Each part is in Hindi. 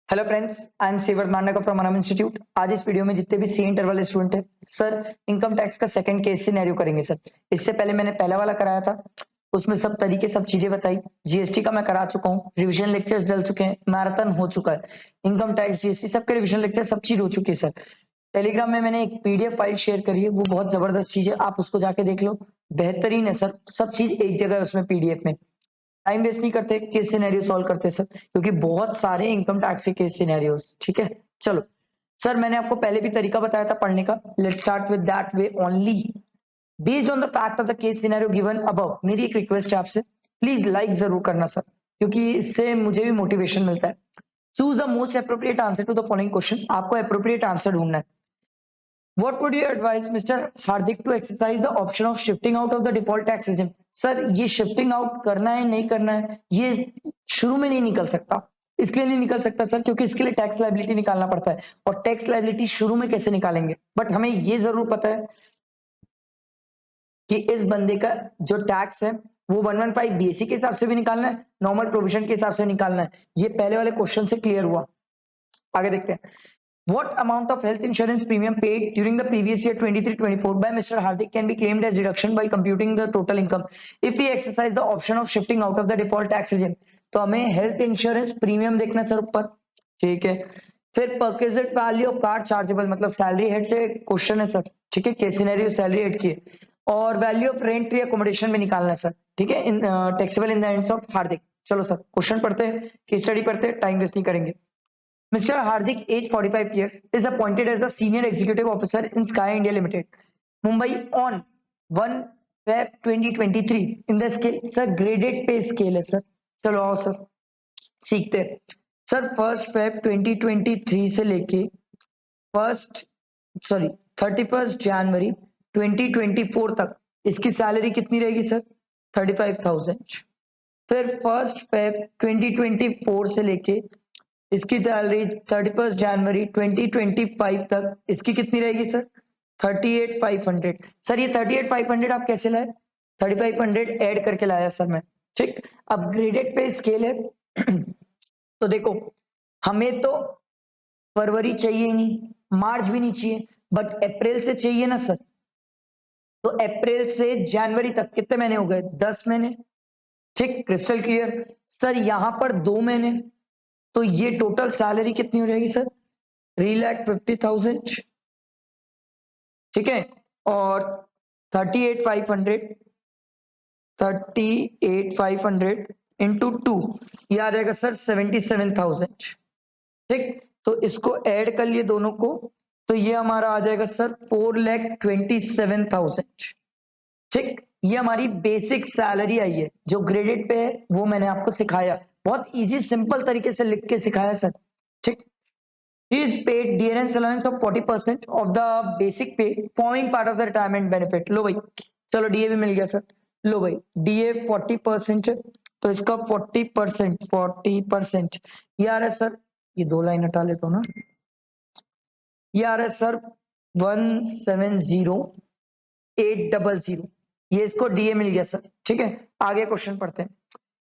हेलो फ्रेंड्स, आई एम सेवर मांडा फ्रॉम अनाम इंस्टीट्यूट। आज इस वीडियो में जितने भी सी इंटर वाले स्टूडेंट हैं सर, इनकम टैक्स का सेकंड केस सिनेरियो करेंगे सर। इससे पहले मैंने पहला वाला कराया था, उसमें सब तरीके सब चीजें बताई। जीएसटी का मैं करा चुका हूँ, रिवीजन लेक्चर्स डल चुके हैं, मैराथन हो चुका है। इनकम टैक्स, जीएसटी सबके रिवीजन लेक्चर सब चीज हो चुकी है सर। टेलीग्राम में मैंने एक पीडीएफ फाइल शेयर करी है, वो बहुत जबरदस्त चीज है, आप उसको जाके देख लो। बेहतरीन है सर, सब चीज एक जगह है उसमें पीडीएफ में। टाइम वेस्ट नहीं करते, केस सिनेरियो सॉल्व करते सर, क्योंकि बहुत सारे इनकम टैक्स के केस सिनेरियोस। ठीक है, चलो सर, मैंने आपको पहले भी तरीका बताया था पढ़ने का। Let's start with that way only. Based on the fact of the case scenario given above, मेरी एक रिक्वेस्ट है आपसे, प्लीज लाइक जरूर करना सर, क्योंकि इससे मुझे भी मोटिवेशन मिलता है। Choose the most appropriate answer to the following question, आपको अप्रोप्रिएट आंसर ढूंढना है। What would you advise Mr. Hardik to exercise the option of shifting out of the default tax regime? Sir, ये शिफ्टिंग आउट करना है नहीं करना है, ये शुरू में नहीं निकल सकता। इसलिए नहीं निकल सकता सर, क्योंकि इसके लिए टैक्स लायबिलिटी निकालना पड़ता है, और टैक्स लायबिलिटी शुरू में कैसे निकालेंगे। बट हमें ये जरूर पता है कि इस बंदे का जो टैक्स है वो 115 बीएससी के हिसाब से भी निकालना है, नॉर्मल प्रोविजन के हिसाब से निकालना है। ये पहले वाले क्वेश्चन से क्लियर हुआ। आगे देखते हैं। What amount of health insurance premium paid during the previous year 23-24 by Mr. Hardik can be claimed as deduction by computing the total income if we exercise the option of shifting out of the default tax regime? तो हमें हेल्थ इंश्योरेंस प्रीमियम देखना सर ऊपर। ठीक है, फिर perquisite value of car chargeable, मतलब सैलरी हेड से क्वेश्चन है सर। ठीक है, केस सिनेरियो सैलरी हेड की है। और value of rent free accommodation में निकालना है सर। ठीक है, in taxable in the hands of Hardik. चलो सर, क्वेश्चन पढ़ते हैं, केस स्टडी पढ़ते हैं, टाइम वेस्ट नहीं करेंगे। Mr. Hardik, age 45 years, is appointed as the senior executive officer in Sky India Limited, Mumbai on 1 Feb 2023 in the scale, sir, graded pay scale है सर। चलो आओ सर, सीखते हैं सर। 1 Feb 2023 से लेके 31 जनवरी 2024 तक इसकी सैलरी कितनी रहेगी सर? 35,000। फिर 1 Feb 2024 से लेके इसकी सैलरी 31 जनवरी 2025 तक इसकी कितनी रहेगी सर? 38,500। सर, ये 38,500 आप कैसे लाए? 3500 ऐड करके लाया सर मैं। ठीक, अब ग्रेडेड पे स्केल है तो देखो, हमें तो फरवरी चाहिए ही नहीं, मार्च भी नहीं चाहिए, बट अप्रैल से चाहिए ना सर। तो अप्रैल से जनवरी तक कितने महीने हो गए? 10 महीने। ठीक, क्रिस्टल क्लियर सर। यहां पर 2 महीने, तो ये टोटल सैलरी कितनी हो जाएगी सर? 3,50,000। ठीक है, और 38,500 इंटू 2, ये आ जाएगा सर 77,000। ठीक, तो इसको ऐड कर लिए दोनों को, तो ये हमारा आ जाएगा सर 4,27,000। ठीक, ये हमारी बेसिक सैलरी आई है। जो ग्रेडेड पे है वो मैंने आपको सिखाया, बहुत इजी सिंपल तरीके से लिख के सिखाया सर। ठीक, he is paid dearness allowance of 40% of the basic pay forming part of the retirement benefit। लो भाई, चलो डीए भी मिल गया सर। लो भाई, डीए 40% है, तो इसका 40% ये आ रहा है सर, ये 2 लाइन हटा लेता हूँ ना, ये आ रहा है सर 170,800। ये इसको डीए मिल गया सर। ठीक है, आगे क्वेश्चन पढ़ते हैं।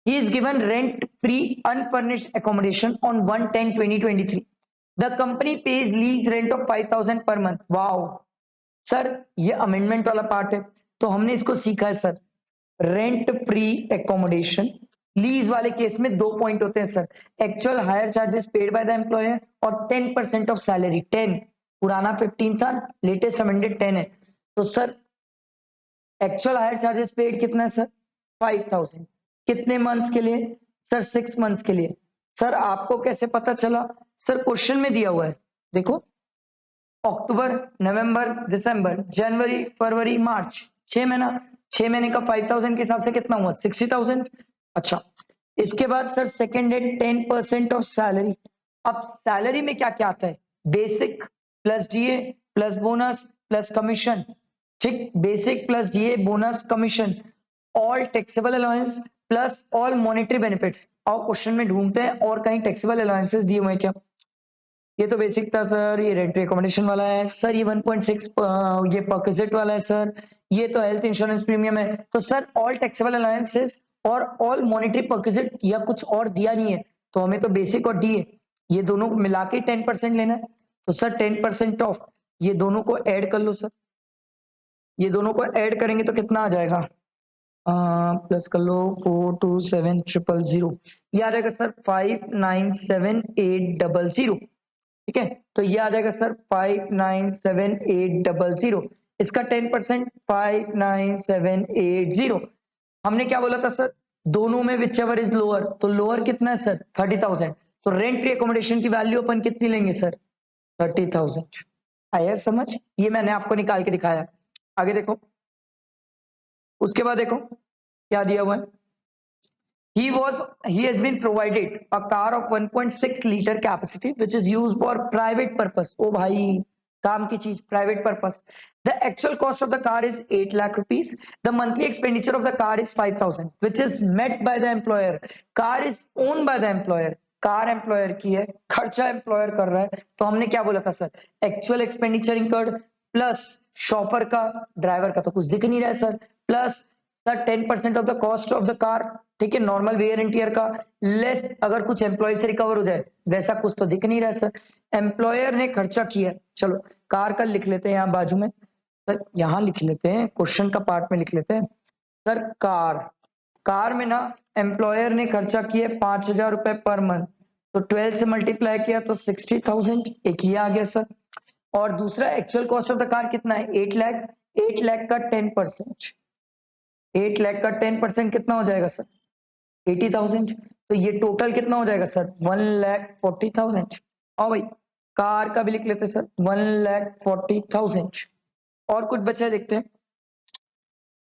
He is given rent free unfurnished accommodation on 1/10/2023. The company pays lease rent of 5,000 per month. Wow sir, ये अमेंडमेंट वाला पार्ट है, तो हमने इसको सीखा है sir. Rent free accommodation, lease वाले केस में 2 पॉइंट होते हैं sir. Actual higher charges paid by the employer और 10% ऑफ सैलरी। 10, पुराना 15 था, लेटेस्ट अमेंडेड 10 है। तो sir actual higher charges paid कितना है सर? 5,000। कितने मंथ्स के लिए सर? 6 मंथ्स के लिए। सर आपको कैसे पता चला? सर क्वेश्चन में दिया हुआ है, देखो, अक्टूबर, नवंबर, दिसंबर, जनवरी, फरवरी, मार्च, 6 महीना। 6 महीने का 5,000 के हिसाब से कितना हुआ? 60,000। अच्छा, इसके बाद सर सेकेंड है 10% ऑफ सैलरी। अब सैलरी में क्या क्या आता है? Basic plus DA plus bonus plus commission. ठीक, basic plus DA bonus commission, all taxable allowance plus all monetary benefits. और क्वेश्चन में ढूंढते हैं और कहीं टैक्सेबल अलाउंसेस दिए हुए हैं क्या। ये तो बेसिक था सर, ये रेंट एकोमोडेशन वाला है सर, ये 1.6 ये परक्विजिट वाला है सर, ये तो हेल्थ इंश्योरेंस प्रीमियम है। तो सर ऑल टैक्सेबल अलाउंसेस और ऑल मॉनेटरी परक्विजिट या कुछ और दिया नहीं है, तो हमें तो बेसिक और डी है। ये दोनों को मिला के 10% लेना है, तो सर 10% ऑफ ये दोनों को ऐड कर लो सर। ये दोनों को ऐड करेंगे तो कितना आ जाएगा, प्लस कर लो 427000, ये आ जाएगा सर 597800। ठीक है, तो ये आ जाएगा सर 597800, इसका 10% 597880। हमने क्या बोला था सर, दोनों में विच एवर इज लोअर, तो लोअर कितना है सर 30,000, तो रेंट फ्री एकोमोडेशन की वैल्यू अपन कितनी लेंगे सर 30,000। आया समझ, ये मैंने आपको निकाल के दिखाया। आगे देखो, उसके बाद देखो क्या दिया हुआ है, he has been provided a car of 1.6 liter capacity which is used for private purpose। ओ भाई काम की चीज, private purpose। The actual cost of the car is 8 lakh rupees। The monthly expenditure of the car is 5,000 which is met by the employer। car is owned by the employer। Car employer की है, खर्चा एम्प्लॉयर कर रहा है, तो हमने क्या बोला था sir, actual expenditure incurred plus shopper का, ड्राइवर का तो कुछ दिख नहीं रहा है sir, plus sir 10% of the cost of the car, ठीक है, नॉर्मल वेयर एंड टीयर का, लेस अगर कुछ एम्प्लॉय से रिकवर हो जाए, वैसा कुछ तो दिख नहीं रहा है सर, एम्प्लॉयर ने खर्चा किया। चलो कार का लिख लेते हैं यहाँ बाजू में सर, यहाँ लिख लेते हैं, क्वेश्चन का पार्ट में लिख लेते हैं सर। कार में ना एम्प्लॉयर ने खर्चा किया 5,000 रुपए पर मंथ, तो 12 से मल्टीप्लाई किया तो 60,000, एक ही आ गया सर। और दूसरा actual cost of the car कितना है 8 लाख, 8 लाख का 10%, 8 लाख का 10% कितना हो जाएगा सर 80,000, तो ये टोटल कितना हो जाएगा सर 1,40,000। और भाई कार का भी लिख लेते सर 1,40,000। और कुछ बचा देखते हैं,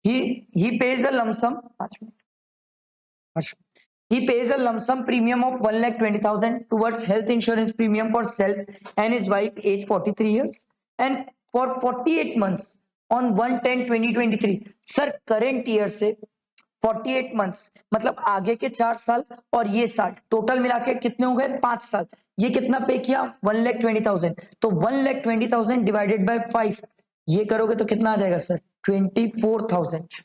he pays a lump sum, 5 minute, he pays a lump sum premium of 1,20,000 towards health insurance premium for self and his wife age 43 years and for 48 months on 1/10/2023। Sir current year से 48 मंथ्स मतलब आगे के 4 साल और ये साल टोटल मिला के कितने हो गए 5 साल, ये कितना पे किया 1,20,000, तो 1,20,000 डिवाइडेड बाय 5, ये करोगे तो कितना आ जाएगा सर 24,000।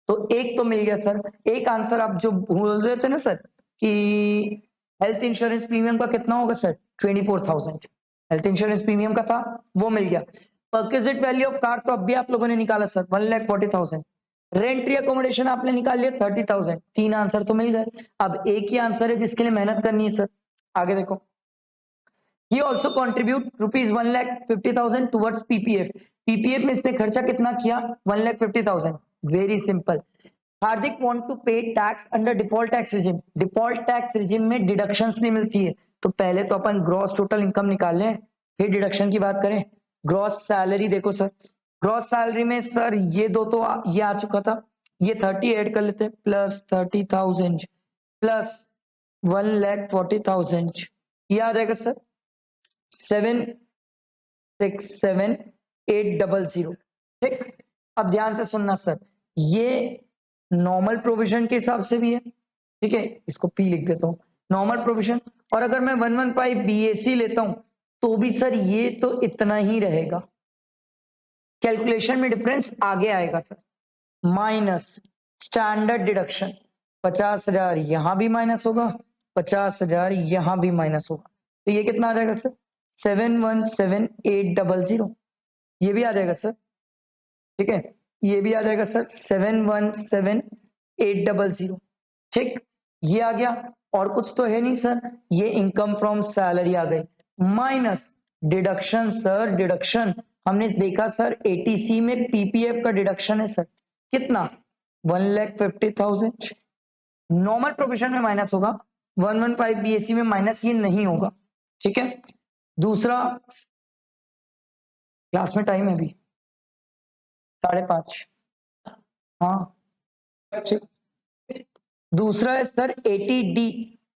तो एक तो मिल गया सर, एक आंसर आप जो भूल रहे थे ना सर कि हेल्थ इंश्योरेंस प्रीमियम का कितना होगा सर 24,000, हेल्थ इंश्योरेंस प्रीमियम का था वो मिल गया। परक्विजिट वैल्यू ऑफ कार तो अब भी आप लोगों ने निकाला सर 1,40,000, रेंट्री अकोमोडेशन आपने निकाल लिया 30,000, 3 आंसर तो मिल गए। अब एक ही आंसर है जिसके लिए मेहनत करनी है सर। आगे देखो, he also contribute rupees 1,50,000 towards PPF। PPF में इसने खर्चा कितना किया 1,50,000। Very simple, Hardik want to pay tax under default tax regime, default tax regime में डिडक्शंस नहीं मिलती है, तो पहले तो अपन ग्रॉस टोटल इनकम निकाल लें फिर डिडक्शन की बात करें। ग्रॉस सैलरी देखो सर, ग्रॉस सैलरी में सर ये दो तो ये आ चुका था, ये 30 ऐड कर लेते हैं प्लस 30,000 प्लस 1,40,000, ये आ जाएगा सर 7,67800। ठीक, अब ध्यान से सुनना सर, ये नॉर्मल प्रोविजन के हिसाब से भी है, ठीक है, इसको पी लिख देता हूं नॉर्मल प्रोविजन, और अगर मैं 115 बीएसी लेता हूं तो भी सर ये तो इतना ही रहेगा, कैलकुलेशन में डिफरेंस आगे आएगा सर, माइनस स्टैंडर्ड डिडक्शन 50,000 यहां भी माइनस होगा, 50,000 यहां भी माइनस होगा, तो ये कितना आ जाएगा सर 7,17,800, ये भी आ जाएगा सर, ठीक है, ये भी आ जाएगा सर 7,17,800। ठीक, ये आ गया, और कुछ तो है नहीं सर, ये इनकम फ्रॉम सैलरी आ गई, माइनस डिडक्शन सर, डिडक्शन हमने देखा सर एटीसी में पीपीएफ का डिडक्शन है सर कितना 1,50,000, नॉर्मल प्रोविजन में माइनस होगा, 115 बीएससी में माइनस ये नहीं होगा। ठीक है, दूसरा क्लास में टाइम है अभी 5:30, हाँ ठीक, दूसरा है सर 80D,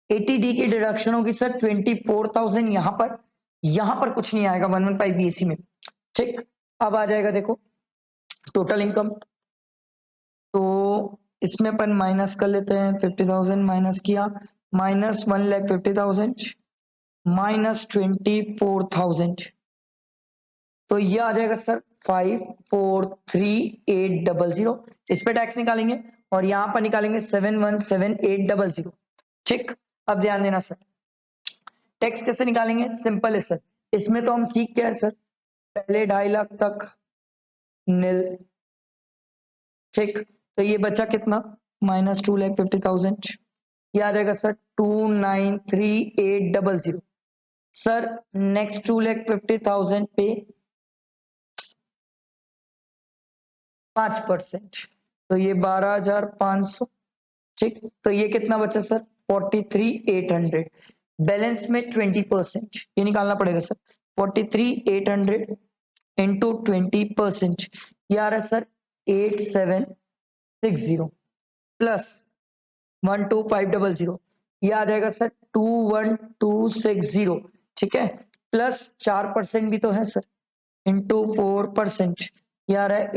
80D की डिडक्शन होगी सर 24,000 यहां पर कुछ नहीं आएगा 115 बीएससी में। ठीक, अब आ जाएगा देखो टोटल इनकम, तो इसमें अपन माइनस कर लेते हैं 50,000 माइनस किया, माइनस 1,50,000 माइनस 24,000, तो ये आ जाएगा सर 543,800, इस पे टैक्स निकालेंगे और यहां पर निकालेंगे 717,800। ठीक, अब ध्यान देना सर, टैक्स कैसे निकालेंगे? सिंपल है सर, इसमें तो हम सीख गए सर, पहले 2.5 लाख तक नील, ठीक। तो ये बचा कितना? -2,50,000, ये आ जाएगा सर 2,93,800। सर नेक्स्ट 2,50,000 पे 5%, तो ये 12,500, ठीक। तो ये कितना बचा सर? 43,800। बैलेंस में 20%, ये निकालना पड़ेगा सर। 43,800 इंटू 20%, ये आ रहा है सर 8,760 प्लस 12,500, ये आ जाएगा सर 21,260, ठीक है। प्लस 4% भी तो है सर, इंटू 4%, ये आ रहा है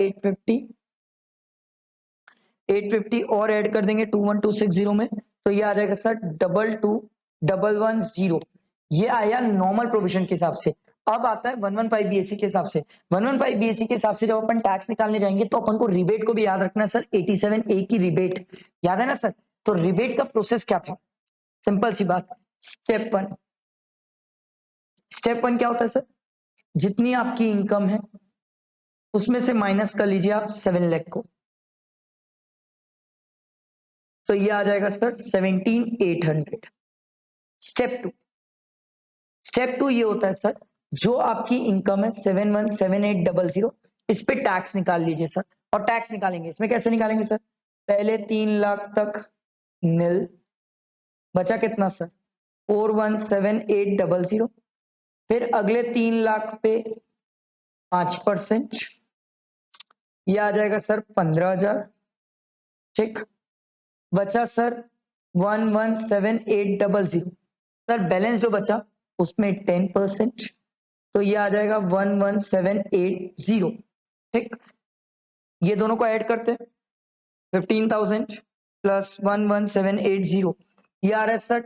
850 और ऐड कर देंगे 21,260 में, तो ये आ जाएगा सर 22,110। ये आया नॉर्मल प्रोविजन के हिसाब से। अब आता है 115 बीएससी के हिसाब से। 115 बीएससी के हिसाब से जब अपन टैक्स निकालने जाएंगे तो अपन को रिबेट को भी याद रखना है सर। 87A की रिबेट याद है ना सर? तो रिबेट का प्रोसेस क्या था? सिंपल सी बात, स्टेप वन क्या होता है सर? जितनी आपकी इनकम है उसमें से माइनस कर लीजिए आप 7 लाख को, तो ये आ जाएगा सर 17,800। स्टेप टू ये होता है सर, जो आपकी इनकम है 717800, इस पे टैक्स निकाल लीजिए सर। और टैक्स निकालेंगे, इसमें कैसे निकालेंगे सर? पहले 3 लाख तक नील, बचा कितना सर? 417800, फिर अगले 3 लाख पे 5%, ये आ जाएगा सर 15,000, ठीक। बचा सर 117800, सर बैलेंस जो बचा उसमें 10%, तो ये आ जाएगा 11,780, ठीक। ये दोनों को ऐड करते हैं, 15,000 प्लस 11,780, ये आ रहा है सर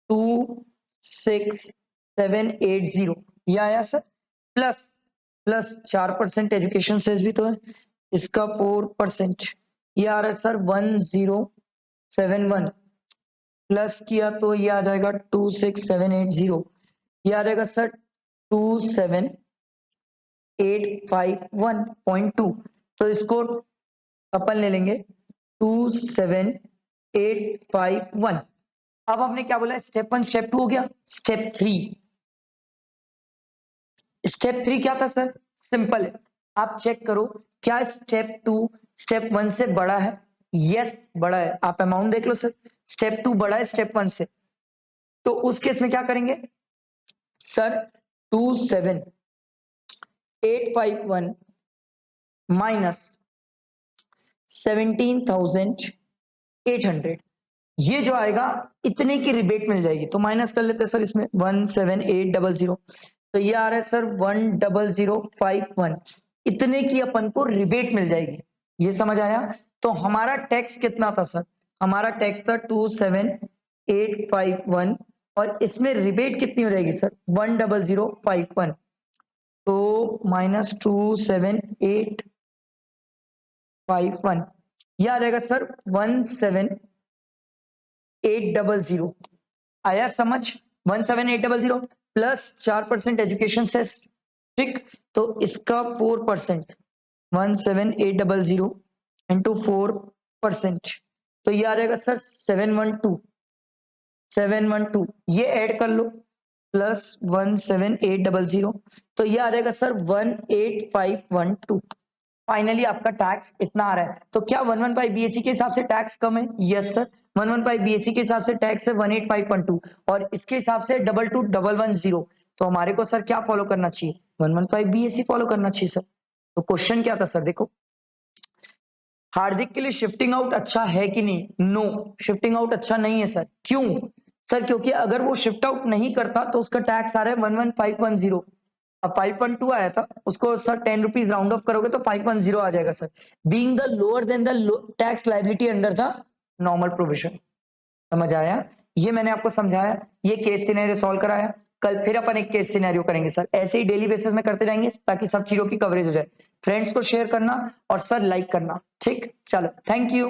26,780, ये आया सर। प्लस 4% एजुकेशन सेस भी तो है, इसका 4%, ये आ रहा है सर 1071, प्लस किया तो ये आ जाएगा 26,780, ये आ जाएगा सर 27,851.2। तो इसको अपन ले लेंगे 27,851। अब हमने क्या बोला? स्टेप 1 स्टेप 2 हो गया। स्टेप 3 क्या था सर? सिंपल है, आप चेक करो क्या स्टेप 2 स्टेप 1 से बड़ा है? यस बड़ा है। आप अमाउंट देख लो सर, स्टेप 2 बड़ा है स्टेप 1 से, तो उस केस में क्या करेंगे सर? 27,851 माइनस 17,800, ये जो आएगा इतने की रिबेट मिल जाएगी, तो माइनस कर लेते हैं सर इसमें 17,800, तो ये आ रहा है सर 10051, इतने की अपन को रिबेट मिल जाएगी। ये समझ आया? तो हमारा टैक्स कितना था सर? हमारा टैक्स था 27,851 और इसमें रिबेट कितनी हो जाएगी सर? 10051, तो -27,851, ये आ जाएगा सर 17,800। आया समझ? 17,800 प्लस 4% एजुकेशन सेस, ठीक। तो इसका 4%, 17,800 इंटू 4%, तो ये आ जाएगा सर 712, ये ऐड कर लो प्लस 17,800, तो ये आ जाएगा सर 18,512। फाइनली आपका टैक्स इतना आ रहा है। तो क्या 115 बीएससी के हिसाब से टैक्स कम है? यस सर, 115 बीएससी के हिसाब से टैक्स है 18,512 और इसके हिसाब से 22,110। तो हमारे को सर क्या फॉलो करना चाहिए? 115 बीएससी फॉलो करना चाहिए सर। तो क्वेश्चन क्या था सर? देखो, हार्दिक के लिए शिफ्टिंग आउट अच्छा है कि नहीं? नो, शिफ्टिंग आउट अच्छा नहीं है सर। क्यों सर? क्योंकि अगर वो शिफ्ट आउट नहीं करता तो उसका टैक्स आ रहा है 11,510। अब 5.2 आया था, उसको सर 10 रुपीज राउंड ऑफ करोगे तो 5.0 आ जाएगा sir, being the lower than the tax liability under the normal provision. समझ आया? ये मैंने आपको समझाया, ये केस सिनेरियो सॉल्व कराया। कल फिर अपन एक केस सिनेरियो करेंगे सर, ऐसे ही डेली बेसिस में करते जाएंगे ताकि सब चीजों की कवरेज हो जाए। फ्रेंड्स को शेयर करना और सर लाइक करना, ठीक। चलो, थैंक यू।